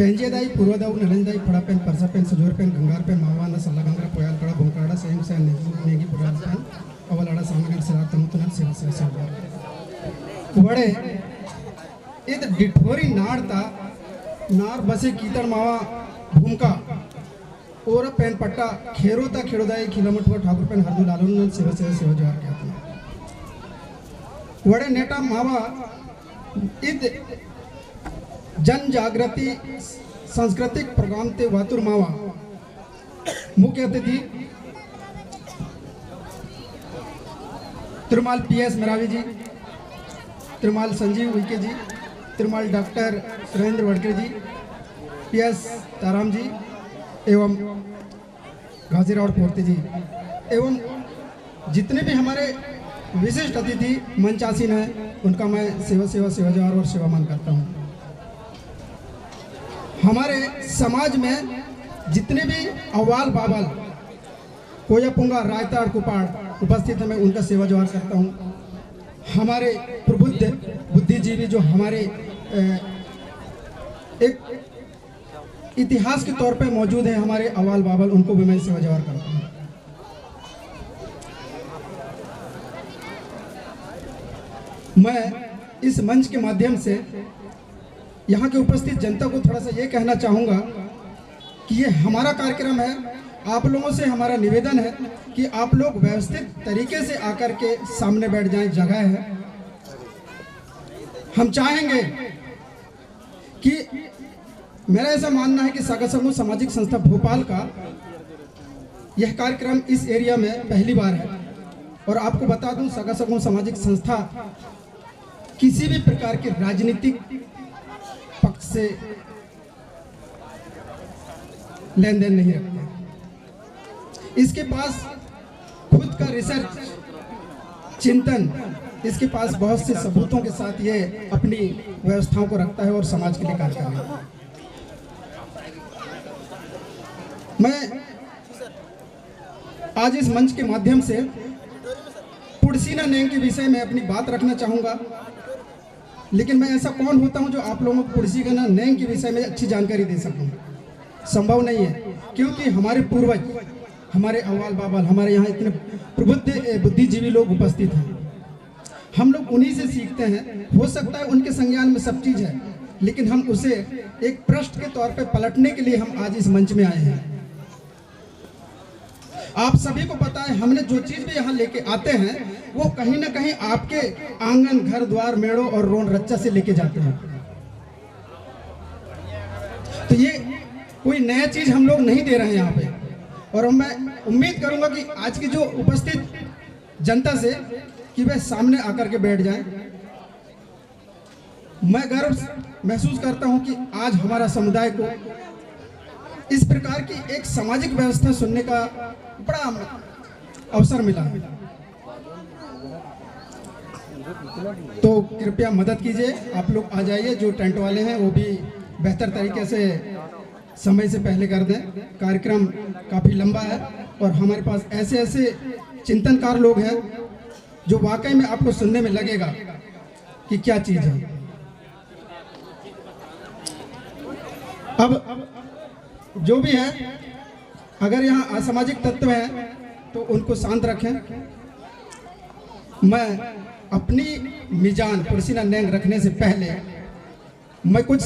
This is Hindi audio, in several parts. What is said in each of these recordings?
पेंजेदाई पूर्वदाऊ नलंदाई फड़ा पेन परसा पेन सजोर पेन गंगार पेन मावाना सल्ला गंगरा पोयाल कड़ा भोंकाड़ा सेम से नेगी पुराल पेन अवलाड़ा सामने सिरा तमुतुनल सेवा सेवा सेवा वड़े इद डिठोरी नाड़ता नार बसे कीतर मावा भूमका और पेन पट्टा खेरोता खेड़ोदाई किलोमीटर ठाकुर पेन हरदू लालून सेवा सेवा सेवा जोर के अपना वड़े नेटा मावा इद जन जागृति सांस्कृतिक प्रोग्राम ते वातुर मावा मुख्य अतिथि तिरुमाल पीएस मरावी जी, तिरुमाल संजीव उइके जी, तिरुमाल डॉक्टर सुरेंद्र वड़कर जी, पीएस ताराम जी एवं घासीराव पोर्ते जी एवं जितने भी हमारे विशिष्ट अतिथि मंचासीन हैं उनका मैं सेवा सेवा सेवा जोहार और सेवा मान करता हूँ। हमारे समाज में जितने भी अव्वाल बावल कोया पुंगा रायताड़ कुपाड़ उपस्थित है मैं उनका सेवा जोहार करता हूँ। हमारे प्रबुद्ध बुद्धिजीवी जो हमारे एक इतिहास के तौर पे मौजूद है हमारे अव्वाल बावल उनको भी मैं सेवा जोहार करता हूँ। मैं इस मंच के माध्यम से यहाँ के उपस्थित जनता को थोड़ा सा ये कहना चाहूँगा कि ये हमारा कार्यक्रम है। आप लोगों से हमारा निवेदन है कि आप लोग व्यवस्थित तरीके से आकर के सामने बैठ जाएं, जगह है। हम चाहेंगे कि मेरा ऐसा मानना है कि सागा समूह सामाजिक संस्था भोपाल का यह कार्यक्रम इस एरिया में पहली बार है और आपको बता दूं सागा समूह सामाजिक संस्था किसी भी प्रकार के राजनीतिक पक्ष से लेन देन नहीं रखते। इसके पास खुद का रिसर्च चिंतन, इसके पास बहुत से सबूतों के साथ ये अपनी व्यवस्थाओं को रखता है और समाज के लिए कार्य कर रहा है। मैं आज इस मंच के माध्यम से पुड़सीना नेंग के विषय में अपनी बात रखना चाहूँगा, लेकिन मैं ऐसा कौन होता हूँ जो आप लोगों को पुड़सीना नेंग के विषय में अच्छी जानकारी दे सकूँ? संभव नहीं है, क्योंकि हमारे पूर्वज, हमारे अव्वाल बावल, हमारे यहाँ इतने प्रबुद्ध बुद्धिजीवी लोग उपस्थित हैं। हम लोग उन्हीं से सीखते हैं। हो सकता है उनके संज्ञान में सब चीज़ है, लेकिन हम उसे एक पृष्ठ के तौर पे पलटने के लिए हम आज इस मंच में आए हैं। आप सभी को पता है हमने जो चीज़ भी यहाँ लेके आते हैं वो कहीं ना कहीं आपके आंगन, घर द्वार, मेड़ों और रोन रच्चा से लेके जाते हैं। तो ये कोई नया चीज हम लोग नहीं दे रहे हैं यहाँ पे, और मैं उम्मीद करूंगा कि आज की जो उपस्थित जनता से कि वे सामने आकर के बैठ जाएं। मैं गर्व महसूस करता हूं कि आज हमारा समुदाय को इस प्रकार की एक सामाजिक व्यवस्था सुनने का बड़ा अवसर मिला है। तो कृपया मदद कीजिए, आप लोग आ जाइए। जो टेंट वाले हैं वो भी बेहतर तरीके से समय से पहले कर दें। कार्यक्रम काफ़ी लंबा है और हमारे पास ऐसे ऐसे चिंतनकार लोग हैं जो वाकई में आपको सुनने में लगेगा कि क्या चीज़ है। अब जो भी है, अगर यहाँ असामाजिक तत्व हैं तो उनको शांत रखें। मैं अपनी मिजान पुड़सीना नेंग रखने से पहले मैं कुछ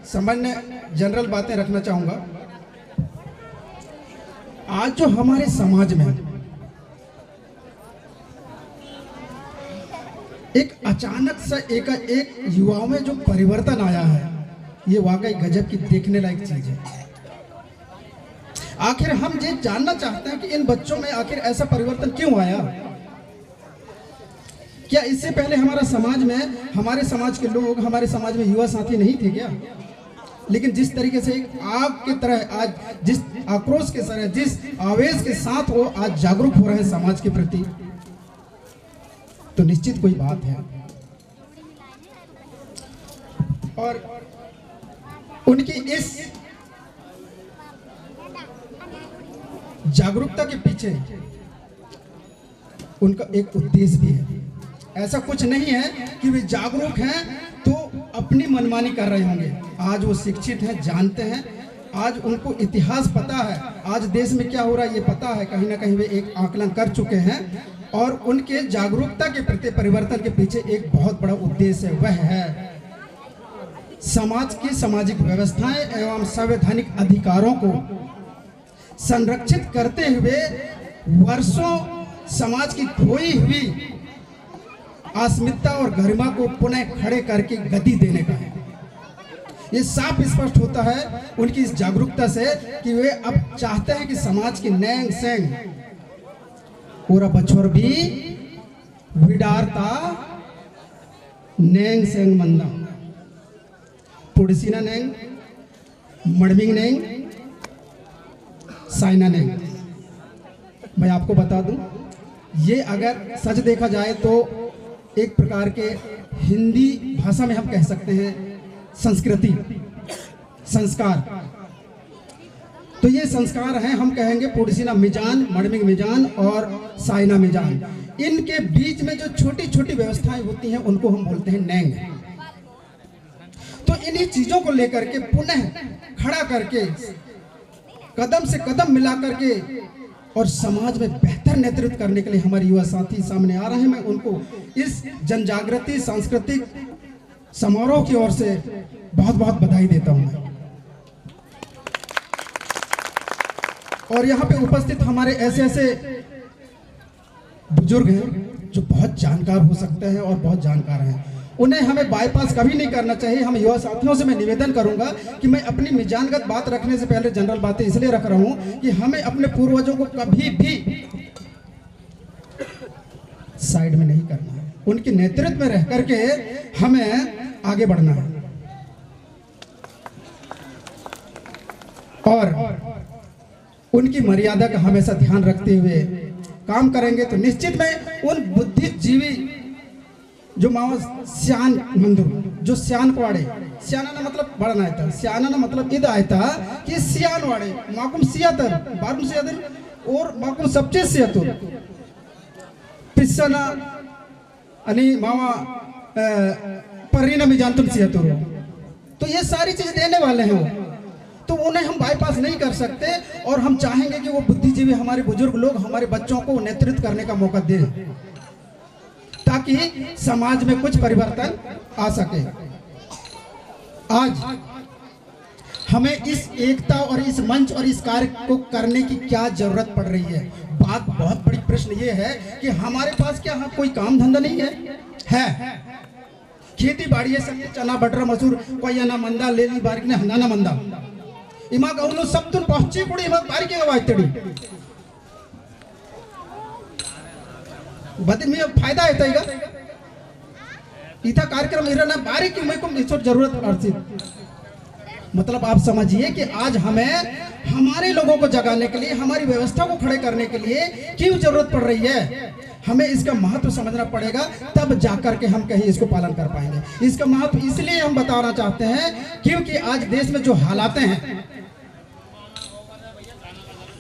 सामान्य जनरल बातें रखना चाहूँगा। आज जो हमारे समाज में एक अचानक से एक युवाओं में जो परिवर्तन आया है, ये वाकई गजब की देखने लायक चीज है। आखिर हम ये जानना चाहते हैं कि इन बच्चों में आखिर ऐसा परिवर्तन क्यों आया। क्या इससे पहले हमारा समाज में, हमारे समाज के लोग, हमारे समाज में युवा साथी नहीं थे क्या? लेकिन जिस तरीके से एक आग की तरह आज, जिस आक्रोश के तरह, जिस आवेश के साथ वो आज जागरूक हो रहे हैं समाज के प्रति, तो निश्चित कोई बात है। और उनकी इस जागरूकता के पीछे उनका एक उद्देश्य भी है। ऐसा कुछ नहीं है कि वे जागरूक हैं तो अपनी मनमानी कर रहे होंगे। आज वो शिक्षित हैं, जानते हैं, आज उनको इतिहास पता है, आज देश में क्या हो रहा है ये पता है, कहीं ना कहीं वे एक आकलन कर चुके हैं और उनके जागरूकता के प्रति परिवर्तन के पीछे एक बहुत बड़ा उद्देश्य है, वह है समाज की सामाजिक व्यवस्थाएं एवं संवैधानिक अधिकारों को संरक्षित करते हुए वर्षों समाज की खोई हुई अस्मिता और गरिमा को पुनः खड़े करके गति देने का है। ये साफ स्पष्ट होता है उनकी इस जागरूकता से कि वे अब चाहते हैं कि समाज की नैंग सेंग पूरा बछोर भी विडारता नैंग सेंग मंदा पुड़सीना नैंग मड़मिंग नैंग साइना नैंग। मैं आपको बता दूं, ये अगर सच देखा जाए तो एक प्रकार के हिंदी भाषा में हम कह सकते हैं संस्कृति, संस्कार। तो ये संस्कार हैं, हम कहेंगे पुड़सीना मिजान, मड़मिंग मिजान और साइना मिजान। इनके बीच में जो छोटी छोटी व्यवस्थाएं होती हैं उनको हम बोलते हैं नैंग। तो इन्हीं चीजों को लेकर के पुनः खड़ा करके कदम से कदम मिला करके और समाज में बेहतर नेतृत्व करने के लिए हमारे युवा साथी सामने आ रहे हैं। मैं उनको इस जनजागृति सांस्कृतिक समारोह की ओर से बहुत बहुत बधाई देता हूं। और यहाँ पे उपस्थित हमारे ऐसे ऐसे बुजुर्ग हैं जो बहुत जानकार हो सकते हैं और बहुत जानकार हैं, उन्हें हमें बाईपास कभी नहीं करना चाहिए। हम युवा साथियों से मैं निवेदन करूंगा कि मैं अपनी मिजानगत बात रखने से पहले जनरल बातें इसलिए रख रहा हूं कि हमें अपने पूर्वजों को कभी भी साइड में नहीं करना है, उनके नेतृत्व में रह करके हमें आगे बढ़ना है। और उनकी मर्यादा का हमेशा ध्यान रखते हुए काम करेंगे तो निश्चित में उन बुद्धिजीवी जो मावा सियान मंदिर जो सियान वाड़े, सियाना ना मतलब बड़ा आयता, सियाना ना मतलब इद आयता कि सियान वाड़े माकुम सियातर बारम सियातर और माकुम सबचे सियातुर पिस्सना अनि मावा परिना में जानतुम सियातुर। तो ये सारी चीज देने वाले हैं वो, तो उन्हें हम बाईपास नहीं कर सकते। और हम चाहेंगे कि वो बुद्धिजीवी हमारे बुजुर्ग लोग हमारे बच्चों को नेतृत्व करने का मौका दें ताकि समाज में कुछ परिवर्तन आ सके। आज हमें इस एकता और इस मंच और इस कार्य को करने की क्या जरूरत पड़ रही है? बात बहुत बड़ी प्रश्न ये है कि हमारे पास क्या कोई काम धंधा नहीं है? खेती बाड़ी है, सब चना बटरा मसूर कोई ना मंदा ले ली बारिक ने हंगाना मंदा इमा कहूँ सब तुम पहुंची कुड़ी इमा बारिक के वाइतड़ी बदल में फायदा है तैगा इतना कार्यक्रम इराना बारीक की मैं को इसोर जरूरत अर्जित। मतलब आप समझिए कि आज हमें हमारे लोगों को जगाने के लिए, हमारी व्यवस्था को खड़े करने के लिए क्यों जरूरत पड़ रही है? हमें इसका महत्व समझना पड़ेगा, तब जाकर के हम कहीं इसको पालन कर पाएंगे। इसका महत्व इसलिए हम बताना चाहते हैं क्योंकि आज देश में जो हालात हैं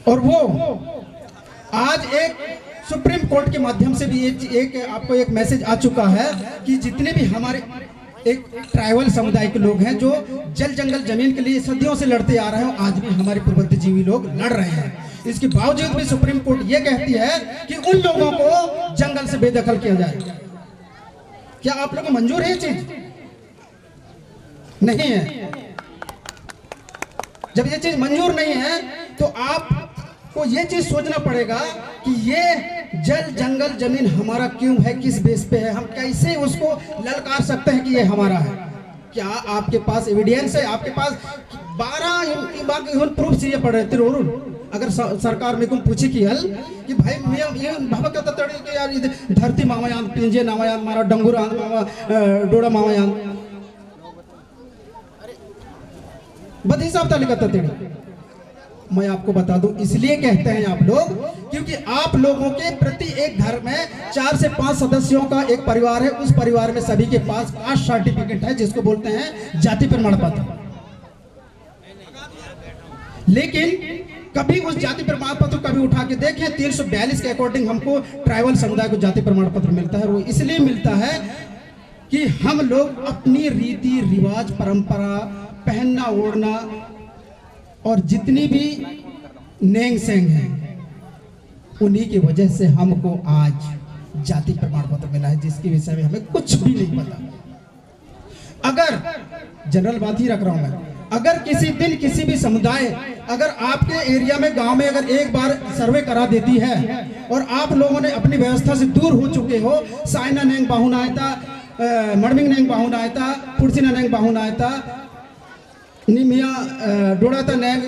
और वो आज एक सुप्रीम कोर्ट के माध्यम से भी एक आपको एक मैसेज आ चुका है कि जितने भी हमारे एक ट्राइबल समुदाय के लोग हैं जो जल जंगल जमीन के लिए सदियों से लड़ते आ रहे हैं, आज भी हमारे पूर्वजीवी लोग लड़ रहे हैं। इसके बावजूद भी सुप्रीम कोर्ट ये कहती है कि उन लोगों को जंगल से बेदखल किया जाए। क्या आप लोगों को मंजूर है ये चीज? नहीं है। जब ये चीज मंजूर नहीं है तो आपको ये चीज सोचना पड़ेगा कि ये जल जंगल जमीन हमारा क्यों है, किस बेस पे है, हम कैसे उसको ललकार सकते हैं कि ये हमारा है? क्या आपके पास एविडेंस है? आपके पास 12 प्रूफ चाहिए पड़ रहे थे। अगर सरकार में कुछ पूछे कि हल कि भाई ये भावा कहता तड़े कि यार धरती मावायान पिंजे नावायान मारा डंगुरान मावा डोड़ा मावायान बद हिसाब तालिका तड़े। मैं आपको बता दूं इसलिए कहते हैं आप लोग क्योंकि आप लोगों के प्रति एक घर में 4 से 5 सदस्यों का एक परिवार है, उस परिवार में सभी के पास कास्ट सर्टिफिकेट है जिसको बोलते हैं जाति प्रमाण पत्र। लेकिन कभी उस जाति प्रमाण पत्र कभी उठा के देखें 342 के अकॉर्डिंग हमको ट्राइबल समुदाय को जाति प्रमाण पत्र मिलता है। वो इसलिए मिलता है कि हम लोग अपनी रीति रिवाज, परंपरा, पहनना ओढ़ना और जितनी भी नेंग सेंग हैं, उन्हीं की वजह से हमको आज जाति प्रमाण पत्र मिला है, जिसके विषय में हमें कुछ भी नहीं पता। अगर जनरल बात ही रख रहा हूं मैं, अगर किसी दिन किसी भी समुदाय अगर आपके एरिया में, गांव में अगर एक बार सर्वे करा देती है और आप लोगों ने अपनी व्यवस्था से दूर हो चुके हो, साइना नेंग बाहुना आयता, मड़मिंग नेंग बाहुना आयता, पुरसिना नेंग बाहुना आयता, निमिया डोड़ाता नेंग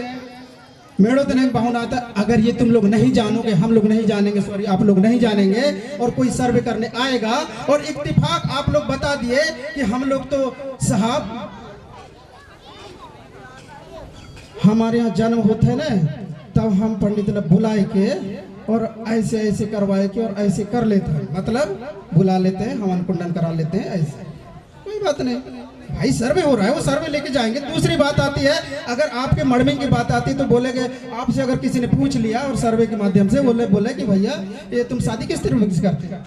मेड़ो तनेंग बाहुना आता, अगर ये तुम लोग नहीं जानोगे, हम लोग नहीं जानेंगे, सॉरी आप लोग नहीं जानेंगे, और कोई सर्वे करने आएगा और इत्तेफाक आप लोग बता दिए कि हम लोग तो साहब हमारे यहाँ जन्म होते हैं ना, तब हम पंडित लोग बुलाए के और ऐसे ऐसे करवाए के और ऐसे कर लेते हैं, मतलब बुला लेते हैं, हवन कुंडन करा लेते हैं, ऐसे कोई बात नहीं भाई, सर्वे हो रहा है, वो सर्वे लेके जाएंगे। दूसरी बात आती है, अगर आपके मड़मिंग की बात आती है तो बोलेंगे, आपसे अगर किसी ने पूछ लिया और सर्वे के माध्यम से बोले कि भैया ये तुम शादी किस तरह से करते हैं,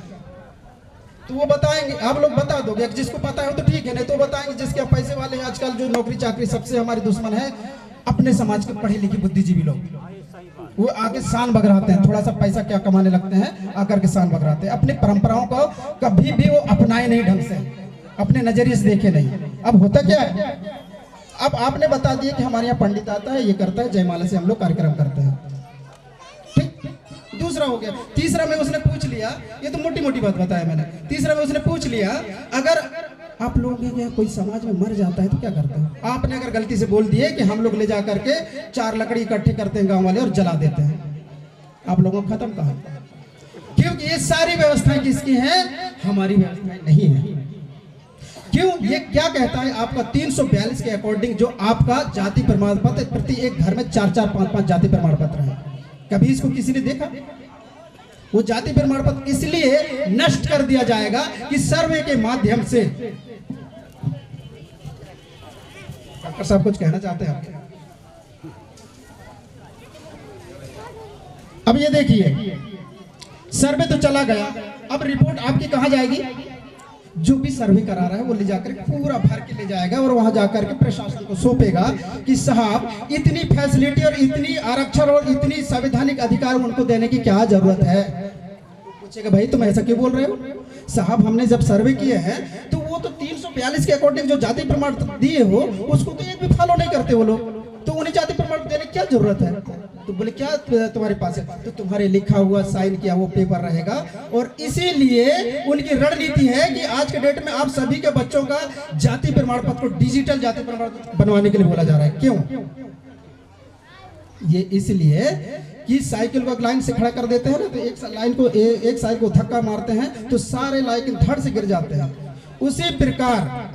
तो वो बताएंगे, आप लोग बता दोगे, जिसको पता है तो ठीक है, नहीं तो बताएंगे जिसके पैसे वाले हैं। आजकल जो नौकरी चाकरी सबसे हमारे दुश्मन है अपने समाज के पढ़े लिखे बुद्धिजीवी लोग, वो आगे शान बगराते हैं, थोड़ा सा पैसा क्या कमाने लगते हैं, आकर के शान बगराते हैं, अपनी परंपराओं को कभी भी वो अपनाए नहीं ढंग से, अपने नजरिए से देखे नहीं। अब होता क्या है, अब आपने बता दिया कि हमारे यहाँ पंडित आता है, ये करता है, जयमाला से हम लोग कार्यक्रम करते हैं, ठीक, दूसरा हो गया। तीसरा में उसने पूछ लिया, ये तो मोटी मोटी बात बताया मैंने, तीसरा में उसने पूछ लिया, अगर आप लोगों के कोई समाज में मर जाता है तो क्या करते हैं? आपने अगर गलती से बोल दिए कि हम लोग ले जा करके 4 लकड़ी इकट्ठे करते हैं गांव वाले और जला देते हैं, आप लोगों को खत्म कहा, क्योंकि ये सारी व्यवस्थाएं किसकी हैं? हमारी व्यवस्थाएं नहीं है। क्यों? ये क्या कहता है आपका 342 के अकॉर्डिंग, जो आपका जाति प्रमाण पत्र, प्रति एक घर में 4-4, 5-5 जाति प्रमाण पत्र है। कभी इसको किसी ने देखा? वो जाति प्रमाण पत्र इसलिए नष्ट कर दिया जाएगा कि सर्वे के माध्यम से। डॉक्टर साहब कुछ कहना चाहते हैं आपके? अब ये देखिए, सर्वे तो चला गया, अब रिपोर्ट आपकी कहां जाएगी? जो भी सर्वे करा रहा है वो ले जाकर पूरा भर के ले जाएगा और वहां जाकर के प्रशासन को सौंपेगा कि साहब इतनी फैसिलिटी और इतनी आरक्षण और इतनी संवैधानिक अधिकार उनको देने की क्या जरूरत है। पूछेगा भाई तुम ऐसा क्यों बोल रहे हो? साहब हमने जब सर्वे किए हैं तो वो तो 342 के अकॉर्डिंग जो जाति प्रमाण दिए हो उसको तो एक भी फॉलो नहीं करते वो लोग, तो उन्हें जाति प्रमाण देने की क्या जरूरत है? तो बोले क्या तुम्हारे पास है? तो तुम्हारे लिखा हुआ साइन किया वो पेपर रहेगा, और इसीलिए उनकी रणनीति है कि आज के डेट में आप सभी के बच्चों का जाति प्रमाण पत्र को डिजिटल जाति प्रमाण पत्र बनवाने के लिए बोला जा रहा है। क्यों? ये इसलिए कि साइकिल को लाइन से खड़ा कर देते हैं ना, तो एक लाइन को एक साइड को धक्का मारते हैं तो सारे लाइन धड़ से गिर जाते हैं। उसी प्रकार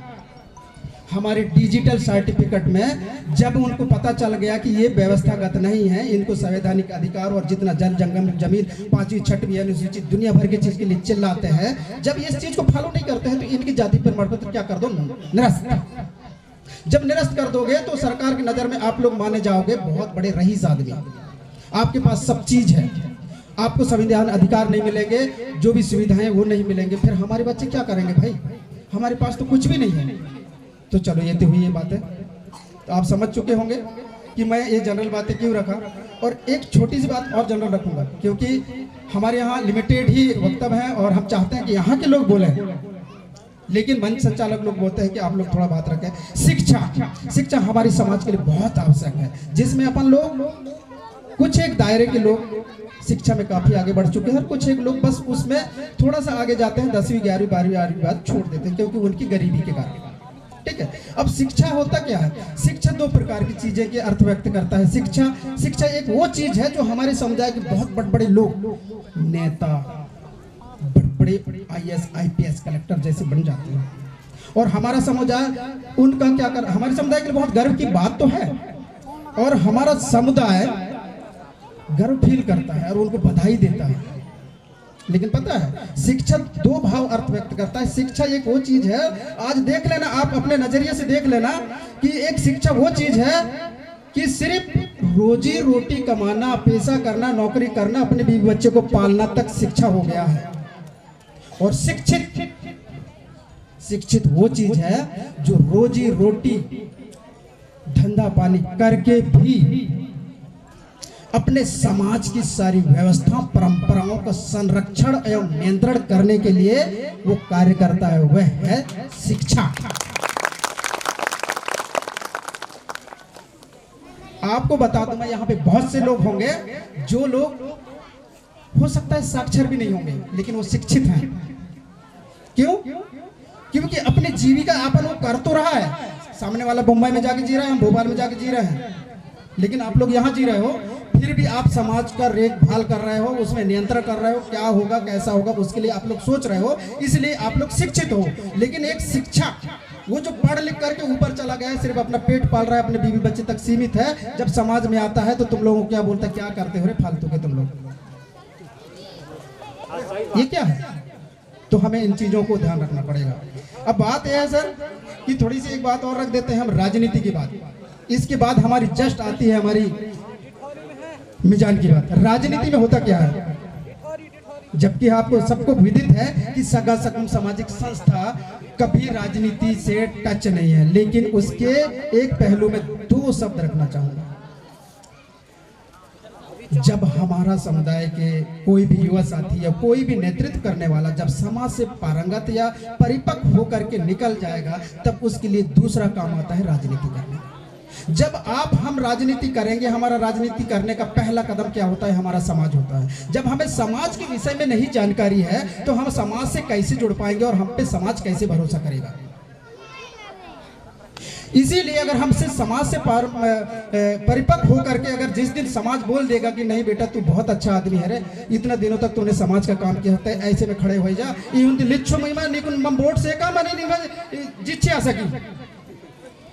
हमारे डिजिटल सर्टिफिकेट में जब उनको पता चल गया कि ये व्यवस्थागत नहीं है, इनको संवैधानिक अधिकार और जितना जल जंगम जमीन 5वीं 6वीं अनुसूचित दुनिया भर की चीज के लिए चिल्लाते हैं, जब इस चीज को फॉलो नहीं करते हैं तो इनकी जाति प्रमाण पत्र क्या कर दो? निरस्त। जब निरस्त कर दोगे तो सरकार की नजर में आप लोग माने जाओगे बहुत बड़े रईस आदमी, आपके पास सब चीज है, आपको संविधान अधिकार नहीं मिलेंगे, जो भी सुविधाएं वो नहीं मिलेंगे, फिर हमारे बच्चे क्या करेंगे भाई? हमारे पास तो कुछ भी नहीं है। तो चलो ये तो हुई ये बातें, तो आप समझ चुके होंगे कि मैं ये जनरल बातें क्यों रखा, और एक छोटी सी बात और जनरल रखूंगा क्योंकि हमारे यहाँ लिमिटेड ही वक्तव्य है और हम चाहते हैं कि यहाँ के लोग बोले, लेकिन मंच संचालक लोग बोलते हैं कि आप लोग थोड़ा बात रखें। शिक्षा हमारी समाज के लिए बहुत आवश्यक है, जिसमें अपन लोग कुछ एक दायरे के लोग शिक्षा में काफी आगे बढ़ चुके हैं, कुछ एक लोग बस उसमें थोड़ा सा आगे जाते हैं, 10वीं 11वीं 12वीं के बाद छोड़ देते हैं क्योंकि उनकी गरीबी के कारण। ठीक है, अब शिक्षा होता क्या है? शिक्षा 2 प्रकार की चीजें के अर्थ व्यक्त करता है। शिक्षा एक वो चीज है जो हमारे समुदाय के बहुत बड़े बड़े लोग, नेता, बड़े IAS IPS कलेक्टर जैसे बन जाते हैं, और हमारा समुदाय उनका क्या कर, हमारे समुदाय के लिए बहुत गर्व की बात तो है, और हमारा समुदाय गर्व फील करता है और उनको बधाई देता है। लेकिन पता है शिक्षा 2 भाव अर्थ व्यक्त करता है। शिक्षा एक वो चीज है, आज देख लेना, आप अपने नजरिए से देख लेना कि एक शिक्षा वो चीज है कि सिर्फ रोजी रोटी कमाना, पैसा करना, नौकरी करना, अपने बीवी बच्चे को पालना तक शिक्षा हो गया है। और शिक्षित वो चीज है जो रोजी रोटी धंधा पानी करके भी अपने समाज की सारी व्यवस्था परंपराओं का संरक्षण एवं नियंत्रण करने के लिए वो कार्य करता है, वह है शिक्षा। आपको बता दूं, मैं यहाँ पे बहुत से लोग होंगे जो लोग हो सकता है साक्षर भी नहीं होंगे, लेकिन वो शिक्षित हैं। क्यों? क्योंकि अपने जीविका यापन वो कर तो रहा है। सामने वाला मुंबई में जाके जी रहा है, हम भोपाल में जाके जी रहे हैं, लेकिन आप लोग यहाँ जी रहे हो, फिर भी आप समाज का देखभाल कर रहे हो, उसमें नियंत्रण कर रहे हो, क्या होगा कैसा होगा उसके लिए आप लोग सोच रहे हो, इसलिए आप लोग शिक्षित हो। लेकिन एक शिक्षा वो जो पढ़ लिख करके ऊपर चला गया है, सिर्फ अपना पेट पाल रहा है, अपने बीवी बच्चे तक सीमित है, जब समाज में आता है तो तुम लोगों को क्या बोलता है, क्या करते हो रे फालतू के तुम लोग, ये क्या है? तो हमें इन चीजों को ध्यान रखना पड़ेगा। अब बात यह है सर कि थोड़ी सी एक बात और रख देते हैं हम, राजनीति की बात। इसके बाद हमारी जस्ट आती है हमारी मिजान की बात। राजनीति में होता क्या है, जबकि आपको सबको विदित है कि सगा सकम सामाजिक संस्था कभी राजनीति से टच नहीं है, लेकिन उसके एक पहलू में दो शब्द रखना चाहूंगा। जब हमारा समुदाय के कोई भी युवा साथी या कोई भी नेतृत्व करने वाला जब समाज से पारंगत या परिपक्व होकर के निकल जाएगा, तब उसके लिए दूसरा काम आता है राजनीति करना। जब हम राजनीति करेंगे, हमारा राजनीति करने का पहला कदम क्या होता है, हमारा समाज होता है। जब हमें समाज के विषय में नहीं जानकारी है तो हम समाज से कैसे जुड़ पाएंगे और हम पे समाज कैसे भरोसा करेगा। इसीलिए अगर हमसे समाज से परिपक्व होकर के अगर जिस दिन समाज बोल देगा कि नहीं बेटा तू बहुत अच्छा आदमी है रे, इतना दिनों तक तूने समाज का काम किया होता है, ऐसे में खड़े हो जा, लिच्छो महिमा निकुन बोर्ड से का मने नहीं जिच्छे आ सकी,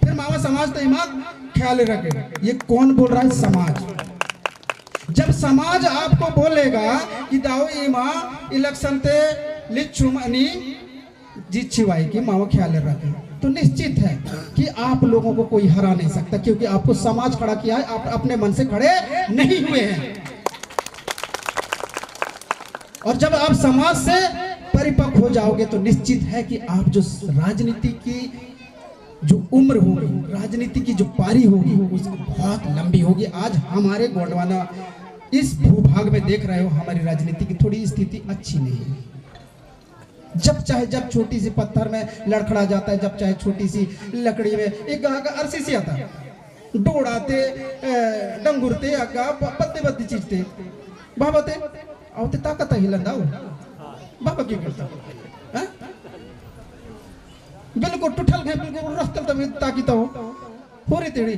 फिर मामा समाज तो इमाम ख्याल रखे। ये कौन बोल रहा है? समाज। जब समाज आपको बोलेगा कि दाओ इमा इलेक्शन ते लिच्छो मनी जिच्छिवाई की मामा ख्याल रखे, तो निश्चित है कि आप लोगों को कोई हरा नहीं सकता, क्योंकि आपको समाज खड़ा किया है, आप अपने मन से खड़े नहीं हुए हैं। और जब आप समाज से परिपक्व हो जाओगे तो निश्चित है कि आप जो राजनीति की जो उम्र होगी, राजनीति की जो पारी होगी, उसकी बहुत लंबी होगी। आज हमारे गोंडवाना इस भूभाग में देख रहे हो, हमारी राजनीति की थोड़ी स्थिति अच्छी नहीं है। जब छोटी सी पत्थर में लड़खड़ा जाता है, जब चाहे छोटी सी लकड़ी में एक अरसी सी आता, डोड़ाते डंगुरते अगा पत्ते बत्ती चीजते बाबते आवते ताकत हिलंदाओ बाबा क्यों करता है? बिल्कुल टूटल गए, बिल्कुल रफ्तल तभी ताकि हो पूरी तेड़ी।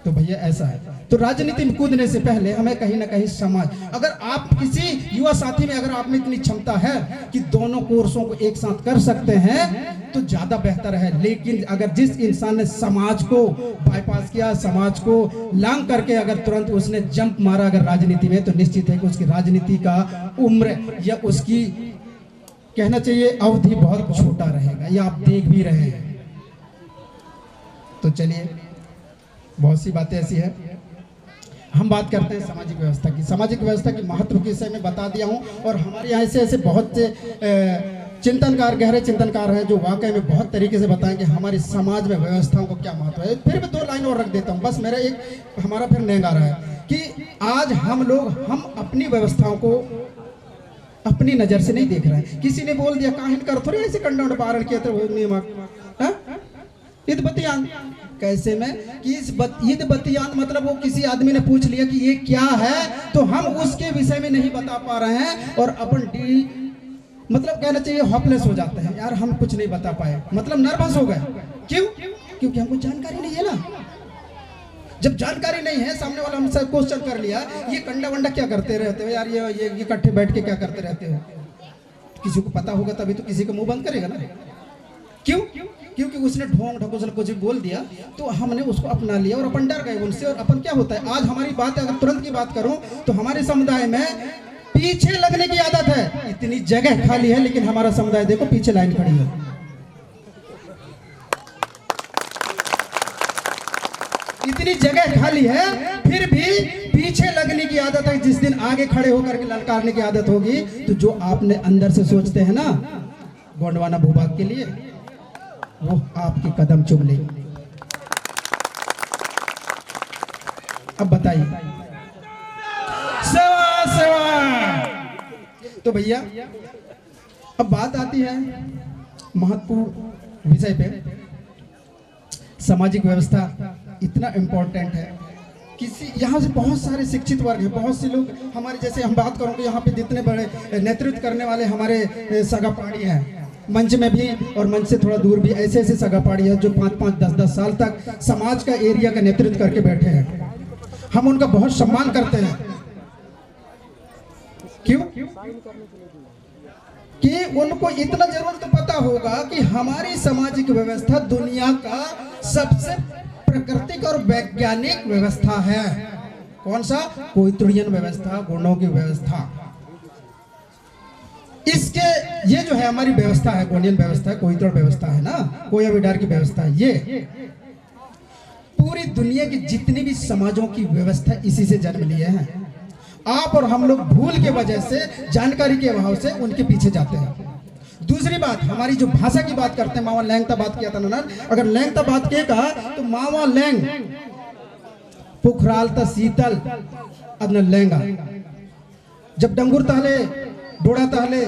तो भैया ऐसा है, तो राजनीति में कूदने से पहले हमें कहीं ना कहीं समाज, अगर आप किसी युवा साथी में अगर आप में इतनी क्षमता है कि दोनों कोर्सों को एक साथ कर सकते हैं तो ज्यादा बेहतर है। लेकिन अगर जिस इंसान ने समाज को बाईपास किया, समाज को लांग करके अगर तुरंत उसने जंप मारा अगर राजनीति में, तो निश्चित है कि उसकी राजनीति का उम्र या उसकी कहना चाहिए अवधि बहुत छोटा रहेगा, या आप देख भी रहे हैं। तो चलिए, बहुत सी बातें ऐसी है। हम बात करते हैं सामाजिक व्यवस्था की। सामाजिक व्यवस्था के महत्व के विषय में बता दिया हूं, और हमारे यहाँ ऐसे बहुत से चिंतनकार, गहरे चिंतनकार हैं जो वाकई में बहुत तरीके से बताएंगे हमारे समाज में व्यवस्थाओं को क्या महत्व है। फिर भी दो लाइन और रख देता हूं, बस मेरा एक हमारा फिर नेंग आ रहा है कि आज हम अपनी व्यवस्थाओं को अपनी नजर से नहीं देख रहे हैं। किसी ने बोल दिया काहिन कर थोड़ी ऐसे कंडा पारण किया तो ईद बतियान कैसे में कि ईद बतियान मतलब वो किसी आदमी ने पूछ लिया कि ये क्या है, तो हम उसके विषय में नहीं बता पा रहे हैं और अपन मतलब कहना चाहिए होपलेस हो जाते हैं, यार हम कुछ नहीं बता पाए, मतलब नर्वस हो गए। क्यों? क्योंकि हमको जानकारी नहीं है ना। जब जानकारी नहीं है, सामने वाला हमसे क्वेश्चन कर लिया ये कंडा वंडा क्या करते रहते हो यार, ये इकट्ठे बैठ के क्या करते रहते हो, किसी को पता होगा तभी तो किसी का मुंह बंद करेगा ना। क्यों? क्योंकि उसने ढोंग ढकोसला कुछ बोल दिया तो हमने उसको अपना लिया और अपन डर गए उनसे। और अपन क्या होता है, आज हमारी बात अगर तुरंत की बात करूं तो हमारे समुदाय में पीछे लगने की आदत है। इतनी जगह खाली है लेकिन हमारा समुदाय देखो पीछे लाइन खड़ी है। इतनी जगह खाली है फिर भी पीछे लगने की आदत है। जिस दिन आगे खड़े होकर के ललकारने की आदत होगी तो जो आपने अंदर से सोचते हैं ना गोंडवाना भूभाग के लिए, वो आपके कदम चूम लेगी। अब बताइए, सेवा सेवा। तो भैया अब बात आती है महत्वपूर्ण विषय पे। सामाजिक व्यवस्था इतना इम्पोर्टेंट है, किसी यहाँ से बहुत सारे शिक्षित वर्ग हैं, बहुत से लोग हमारे जैसे, हम बात करोगे यहाँ पे जितने बड़े नेतृत्व करने वाले हमारे सगापाड़ी हैं, मंच में भी और मंच से थोड़ा दूर भी ऐसे ऐसे सगापाड़ी है जो 5-5, 10-10 साल तक समाज का एरिया का नेतृत्व करके बैठे हैं। हम उनका बहुत सम्मान करते हैं। क्यों? कि उनको इतना जरूर तो पता होगा कि हमारी सामाजिक व्यवस्था दुनिया का सबसे प्राकृतिक और वैज्ञानिक व्यवस्था है। कौन सा? कोइत्रियन व्यवस्था, गुणों की व्यवस्था। इसके ये जो है हमारी व्यवस्था है, गोंडियन व्यवस्था है, कोइत्रियन व्यवस्था है ना, कोया विडार की व्यवस्था है। ये पूरी दुनिया की जितनी भी समाजों की व्यवस्था इसी से जन्म लिए हैं। आप और हम लोग भूल के वजह से, जानकारी के अभाव से उनके पीछे जाते हैं। दूसरी बात, हमारी जो भाषा की बात करते हैं, मावा लैंगता बात किया था ना, अगर लैंगता बात किया कहा तो मावा लैंग पुखरालता शीतल अदन लैंगा, जब डंगुर ताले डोड़ा ताले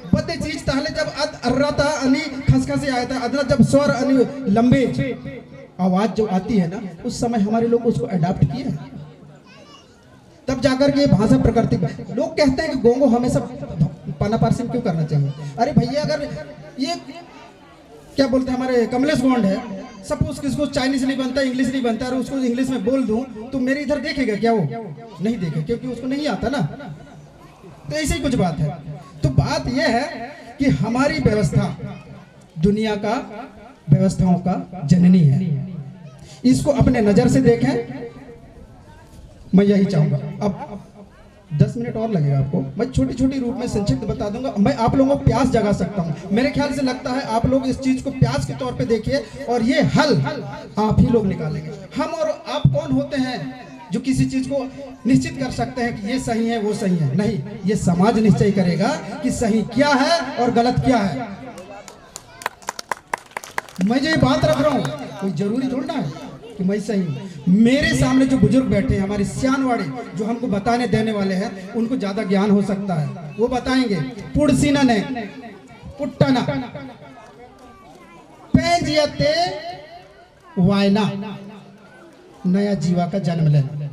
बदे चीज ताले, जब अद अर्राता अनि खसखसे आया था अदना, जब स्वर अनि लंबे आवाज जो आती है ना, उस समय हमारे लोग उसको अडॉप्ट किए, तब जाकर के भाषा प्रकृति। लोग कहते हैं कि गोंगो हमेशा पाना पारसिंग क्यों करना चाहिए? अरे भैया, अगर ये क्या बोलते हैं हमारे कमलेश गोंड है, सपोज किसको चाइनीज नहीं बनता, इंग्लिश नहीं बनता, और उसको इंग्लिश में बोल दूं तो मेरे इधर देखेगा क्या? वो नहीं देखेगा, क्योंकि उसको नहीं आता ना। तो ऐसी ही कुछ बात है। तो बात यह है कि हमारी व्यवस्था दुनिया का व्यवस्थाओं का जननी है। इसको अपने नजर से देखें, मैं यही चाहूंगा। अब 10 मिनट और लगेगा आपको, मैं छोटी छोटी रूप में संक्षिप्त बता दूंगा। मैं आप लोगों को प्यास जगा सकता हूं। मेरे ख्याल से लगता है आप लोग इस चीज को प्यास के तौर पे देखिए, और ये हल आप ही लोग निकालेंगे। हम और आप कौन होते हैं जो किसी चीज को निश्चित कर सकते हैं कि ये सही है वो सही है? नहीं, ये समाज निश्चय करेगा कि सही क्या है और गलत क्या है। मैं जो ये बात रख रहा हूं, कोई जरूरी थोड़ा है कि मैं सही हूं। मेरे सामने जो बुजुर्ग बैठे हैं, हमारे सियानवाड़े, जो हमको बताने देने वाले हैं, उनको ज्यादा ज्ञान हो सकता है, वो बताएंगे। पुड़सीना ने पुट्टना पेंजियते वायना, नया जीवा का जन्म लेना।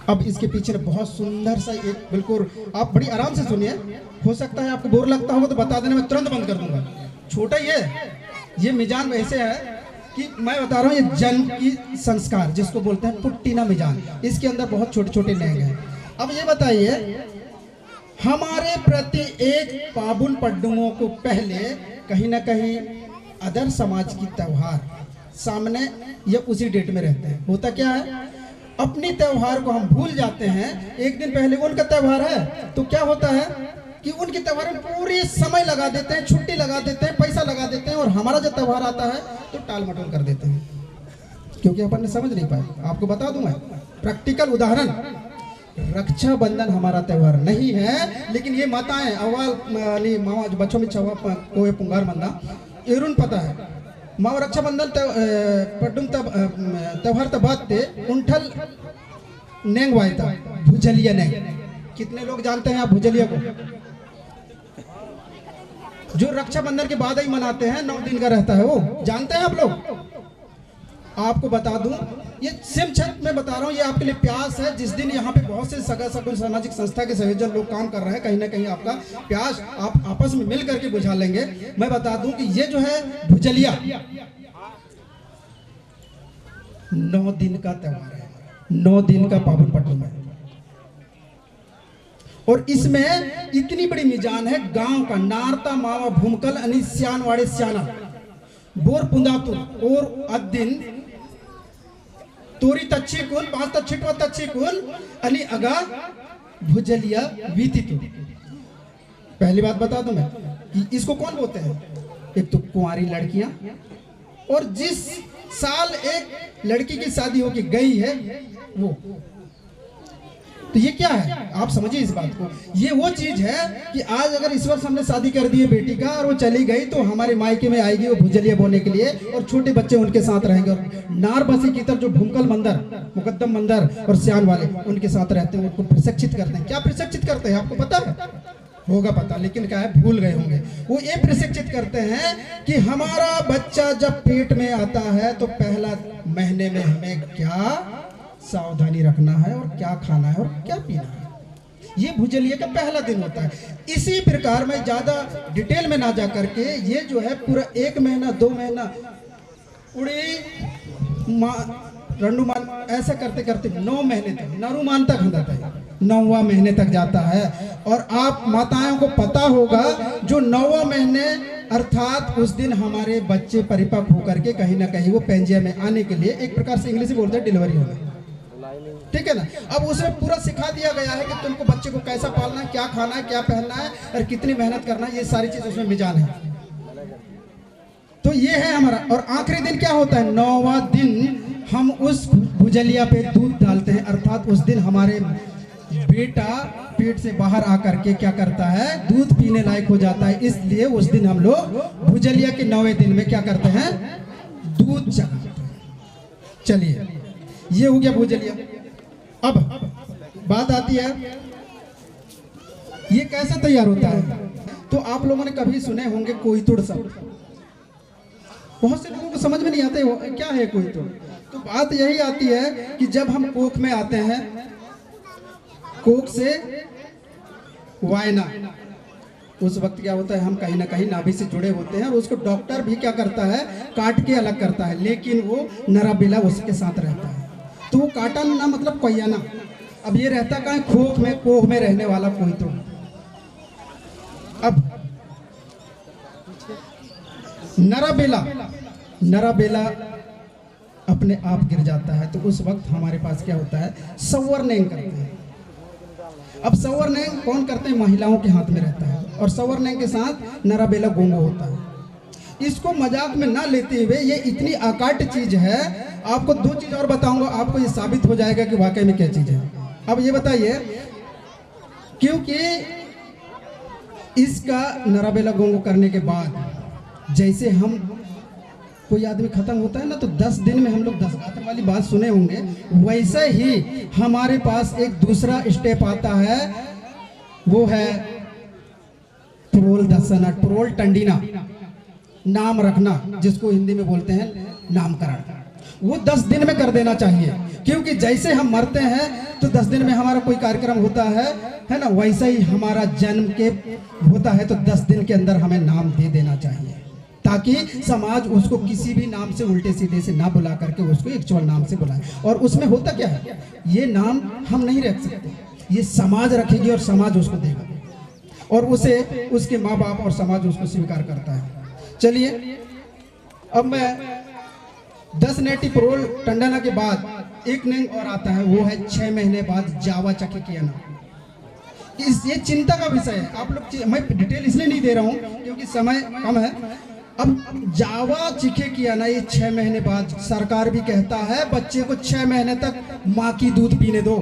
अब इसके पीछे बहुत सुंदर सा एक, बिल्कुल आप बड़ी आराम से सुनिए। हो सकता है आपको बोर लगता होगा तो बता देना, मैं तुरंत बंद कर दूंगा। छोटा ये मिजान वैसे है कि मैं बता रहा हूँ, ये जन्म की संस्कार जिसको बोलते हैं पुट्टिना मिजान, इसके अंदर बहुत छोटे छोटे लैंग हैं। अब ये बताइए, हमारे प्रति एक पाबुन पड्डुओं को पहले कहीं ना कहीं अदर समाज की त्योहार सामने या उसी डेट में रहते हैं। होता क्या है, अपनी त्योहार को हम भूल जाते हैं। एक दिन पहले उनका त्योहार है तो क्या होता है कि उनके त्योहार में पूरी समय लगा देते हैं, छुट्टी लगा देते हैं, पैसा लगा देते हैं, और हमारा जब त्योहार आता है तो टाल मटोल कर देते हैं, क्योंकि अपन ने समझ नहीं पाए। आपको बता दूं मैं प्रैक्टिकल उदाहरण, रक्षाबंधन हमारा त्योहार नहीं है, लेकिन ये माताएं अवाल मावा जो बच्चों में छवा कोए पुंगार मंदा एरुन पता है माव रक्षाबंधन पड्डुम तब त्योहार तब बात थे उंठल नेंग वायता भुजलिया नेंग। कितने लोग जानते हैं आप भुजलिया को? जो रक्षाबंधन के बाद ही मनाते हैं, 9 दिन का रहता है, वो जानते हैं आप लोग? आपको बता दूं, ये सिम छत में बता रहा हूँ, ये आपके लिए प्यास है। जिस दिन यहाँ पे बहुत से सगा सगुन सामाजिक संस्था के संयोजन लोग काम कर रहे हैं, कहीं ना कहीं आपका प्यास आप आपस में मिल करके बुझा लेंगे। मैं बता दूं कि ये जो है भुजलिया 9 दिन का त्योहार है, 9 दिन का पावन पट्टू है, और इसमें इतनी बड़ी मिजान है। गांव का नारता मावा भूमकल अनि सियानवाड़े सियाना बोर पुंदातुर और अद्दिन तोरी तच्छी कुल 5 तच्छिटवा तच्छी कुल अनि अगा भुजलिया वीतितु। पहली बात बता दूं मैं कि इसको कौन बोलते हैं? एक तो कुंवारी लड़कियां, और जिस साल एक लड़की की शादी होके गई है तो ये क्या है, आप समझिए इस बात को। ये वो चीज है कि आज अगर इस वर्ष हमने शादी कर दी है बेटी का और वो चली गई, तो हमारे मायके में आएगी वो भुजलिया बोने के लिए, और छोटे बच्चे उनके साथ रहेंगे। और नारबसी की तरफ जो भूमकल मंदिर, मुकद्दम मंदिर और सियान वाले उनके साथ रहते हैं, उनको प्रशिक्षित करते हैं। क्या प्रशिक्षित करते हैं आपको पता है? होगा पता, लेकिन क्या है, भूल गए होंगे। वो ये प्रशिक्षित करते हैं कि हमारा बच्चा जब पेट में आता है तो पहला महीने में हमें क्या सावधानी रखना है और क्या खाना है और क्या पीना है। ये भुजलिया का पहला दिन होता है। इसी प्रकार मैं ज्यादा डिटेल में ना जा करके, ये जो है पूरा 1 महीना 2 महीना उड़ी रंडुमान ऐसा करते करते 9 महीने तक, नरुमान तक हम जाता है, 9वां महीने तक जाता है। और आप माताओं को पता होगा जो 9वां महीने अर्थात उस दिन हमारे बच्चे परिपक्व होकर के कहीं ना कहीं वो पेंजिया में आने के लिए, एक प्रकार से इंग्लिश में बोलते हैं डिलीवरी होना, ठीक है ना। अब उसमें पूरा सिखा दिया गया है कि तुमको बच्चे को कैसा पालना है, क्या खाना है, क्या पहनना है और कितनी मेहनत करना है, ये सारी चीज उसमें मिजान है। तो ये है हमारा। और आखिरी दिन क्या होता है, 9वां दिन हम उस भुजलिया पे दूध डालते हैं, अर्थात उस दिन हमारे बेटा पेट से बाहर आकर के क्या करता है, दूध पीने लायक हो जाता है। इसलिए उस दिन हम लोग भुजलिया के 9वें दिन में क्या करते हैं, दूध चढ़ाते हैं। चलिए, ये हो गया भुजलिया। अब बात आती है ये कैसे तैयार होता है। तो आप लोगों ने कभी सुने होंगे कोईतुड़ शब्द, बहुत से लोगों को समझ में नहीं आते क्या है कोईतुड़। तो बात यही आती है कि जब हम कोख में आते हैं, कोख से वायना, उस वक्त क्या होता है, हम कहीं ना कहीं नाभि से जुड़े होते हैं और उसको डॉक्टर भी क्या करता है, काट के अलग करता है, लेकिन वो नराबिला उसके साथ रहता है। तो वो काटा ना मतलब कोयना। अब ये रहता कहाँ, खोख में, कोख में रहने वाला कोईतुड़। अब नराबेला अपने आप गिर जाता है, तो उस वक्त हमारे पास क्या होता है, सवर नेंग करते हैं। अब सवर नेंग कौन करते हैं, महिलाओं के हाथ में रहता है, और सवर नेंग के साथ नराबेला गोंगो होता है। इसको मजाक में ना लेते हुए, ये इतनी अकाट चीज है। आपको 2 चीज और बताऊंगा, आपको ये साबित हो जाएगा कि वाकई में क्या चीज है। अब ये बताइए, क्योंकि इसका नराबेला गोंगो करने के बाद जैसे हम कोई आदमी खत्म होता है ना, तो 10 दिन में हम लोग 10 गात्र वाली बात सुने होंगे, वैसे ही हमारे पास एक दूसरा स्टेप आता है, वो है प्रोल दसना, प्रोल टंडीना, नाम रखना, जिसको हिंदी में बोलते हैं नामकरण। वो 10 दिन में कर देना चाहिए, क्योंकि जैसे हम मरते हैं तो 10 दिन में हमारा कोई कार्यक्रम होता है ना, वैसे ही हमारा जन्म के होता है, तो 10 दिन के अंदर हमें नाम दे देना चाहिए, ताकि समाज उसको किसी भी नाम से उल्टे सीधे से ना बुला करके उसको एक्चुअल नाम से बुलाए। और उसमें होता क्या है, ये नाम हम नहीं रख सकते, ये समाज रखेगी और समाज उसको देगा, और उसे उसके माँ बाप और समाज उसको स्वीकार करता है। चलिए, अब मैं 10 नेटी प्रोल टंडना के बाद एक नेंग और आता है, वो है 6 महीने बाद जावा चकी कियाना। ये चिंता का विषय है। आप लोग, मैं डिटेल इसलिए नहीं दे रहा हूँ क्योंकि समय कम है। अब जावा चिखे किया ना, ये 6 महीने बाद, सरकार भी कहता है बच्चे को 6 महीने तक माँ की दूध पीने दो,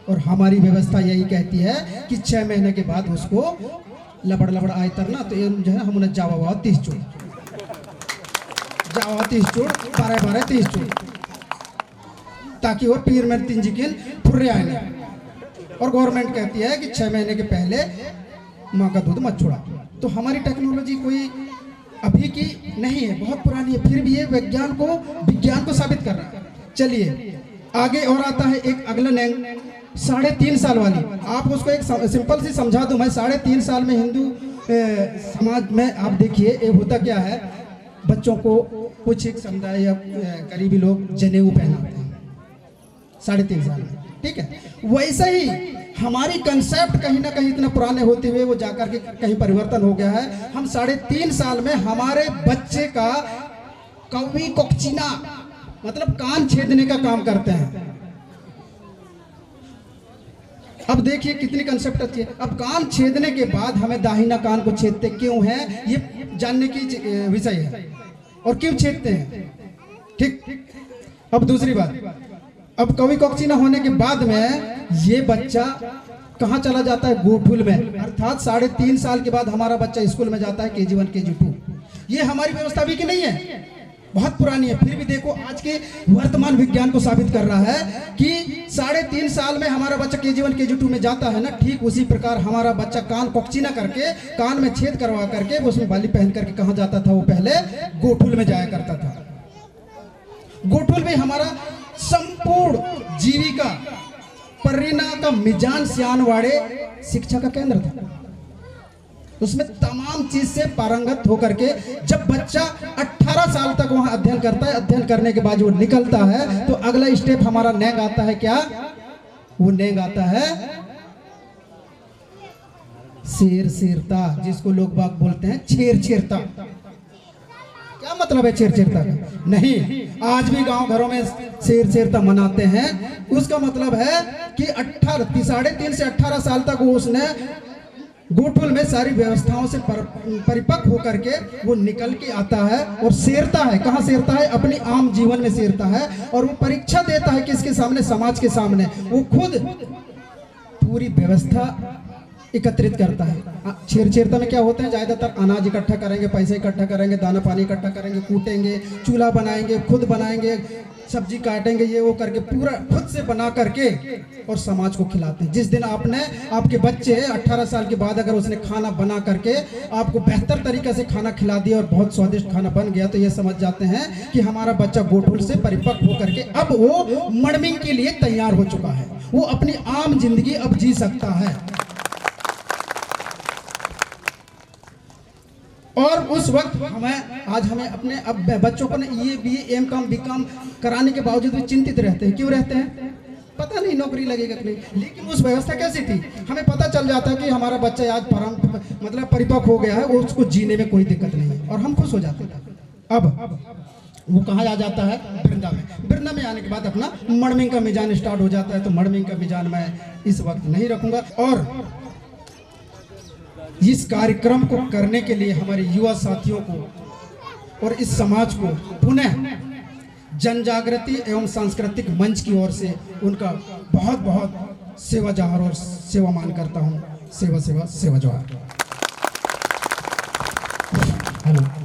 और हमारी व्यवस्था यही कहती है कि 6 महीने के बाद उसको लबड़ आए तरना, तो ये जो है हम उन्हें जावा 30 चूड़, जावा 30 चूड़, 12 30 चूड़, ताकि वो पीर में 3 जिकिन फुर्रे आए नहीं। और गवर्नमेंट कहती है कि 6 महीने के पहले माँ का दूध मत छोड़ा। तो हमारी टेक्नोलॉजी कोई अभी की नहीं है, बहुत पुरानी है, फिर भी ये विज्ञान को साबित कर रहा है। चलिए आगे और आता है एक अगला नेंग, 3.5 साल वाली। आप उसको एक सिंपल सी समझा दूं मैं। 3.5 साल में हिंदू समाज में आप देखिए ये होता क्या है, बच्चों को कुछ एक समुदाय या करीबी लोग जनेऊ पहनाते हैं 3.5 साल में, ठीक है। वैसे ही हमारी कंसेप्ट कहीं ना कहीं इतना पुराने होते हुए वो जाकर के कहीं परिवर्तन हो गया है। हम 3.5 साल में हमारे बच्चे का कौवी कोक्चिना मतलब कान छेदने का काम करते हैं। अब देखिए कितनी कंसेप्ट अच्छी है। अब कान छेदने के बाद हमें दाहिना कान को छेदते क्यों है, ये जानने की विषय है, और क्यों छेदते हैं, ठीक। अब दूसरी बात, अब कवि कोक्सीना होने के बाद में ये बच्चा कहाँ चला जाता है? गोठुल में, अर्थात 3.5 साल के बाद हमारा बच्चा स्कूल में जाता है, KG1 KG2। ये हमारी व्यवस्था भी कि नहीं है, बहुत पुरानी है। फिर भी देखो आज के वर्तमान विज्ञान को साबित कर रहा है कि 3.5 साल में हमारा बच्चा KG1 KG2 में जाता है ना, ठीक उसी प्रकार हमारा बच्चा कान कोक्सीना करके, कान में छेद करवा करके, उसमें बाली पहन करके कहाँ जाता था? वो पहले गोठुल में जाया करता था। गोठुल में हमारा संपूर्ण जीविका परिणा का मिजान सियानवाड़े शिक्षा का केंद्र था। उसमें तमाम चीज से पारंगत होकर के जब बच्चा 18 साल तक वहां अध्ययन करता है, अध्ययन करने के बाद वो निकलता है तो अगला स्टेप हमारा नेंग आता है। क्या वो नेंग आता है? शेर शेरता, जिसको लोग बाग बोलते हैं छेर छेरता। क्या मतलब है छेर छेरता का? नहीं, आज भी गांव घरों में शेर छेरता मनाते हैं। उसका मतलब है कि 3.5 से 18 साल तक वो उसने गोठुल में सारी व्यवस्थाओं से परिपक्व होकर के वो निकल के आता है और सेरता है। कहाँ सेरता है? अपनी आम जीवन में सेरता है। और वो परीक्षा देता है किसके सामने? समाज के सामने। वो खुद पूरी व्यवस्था एकत्रित करता है। छेरछेरता में क्या होता है? ज्यादातर अनाज इकट्ठा करेंगे, पैसे इकट्ठा करेंगे, दाना पानी इकट्ठा करेंगे, कूटेंगे, चूल्हा बनाएंगे, खुद बनाएंगे, सब्जी काटेंगे, ये वो करके पूरा खुद से बना करके और समाज को खिलाते हैं। जिस दिन आपके बच्चे 18 साल के बाद अगर उसने खाना बना करके आपको बेहतर तरीके से खाना खिला दिया और बहुत स्वादिष्ट खाना बन गया, तो ये समझ जाते हैं कि हमारा बच्चा गोठुल से परिपक्व होकर के अब वो मड़मिंग के लिए तैयार हो चुका है। वो अपनी आम जिंदगी अब जी सकता है। और उस वक्त हमें अपने अब बच्चों को ये BA M.Com B.Com कराने के बावजूद भी चिंतित रहते हैं। क्यों रहते हैं? पता नहीं नौकरी लगेगा कि नहीं। लेकिन उस व्यवस्था कैसी थी? हमें पता चल जाता कि हमारा बच्चा आज मतलब परिपक्व हो गया है, वो उसको जीने में कोई दिक्कत नहीं है और हम खुश हो जाते थे। अब वो कहाँ आ जाता है? वृंदा में। वृंदा में आने के बाद अपना मड़मिंग का मिजान स्टार्ट हो जाता है। तो मड़मिंग का मिजान मैं इस वक्त नहीं रखूंगा। और इस कार्यक्रम को करने के लिए हमारे युवा साथियों को और इस समाज को पुनः जन जागृति एवं सांस्कृतिक मंच की ओर से उनका बहुत बहुत सेवा जोहार और सेवा मान करता हूं। सेवा सेवा सेवा जोहार। हेलो।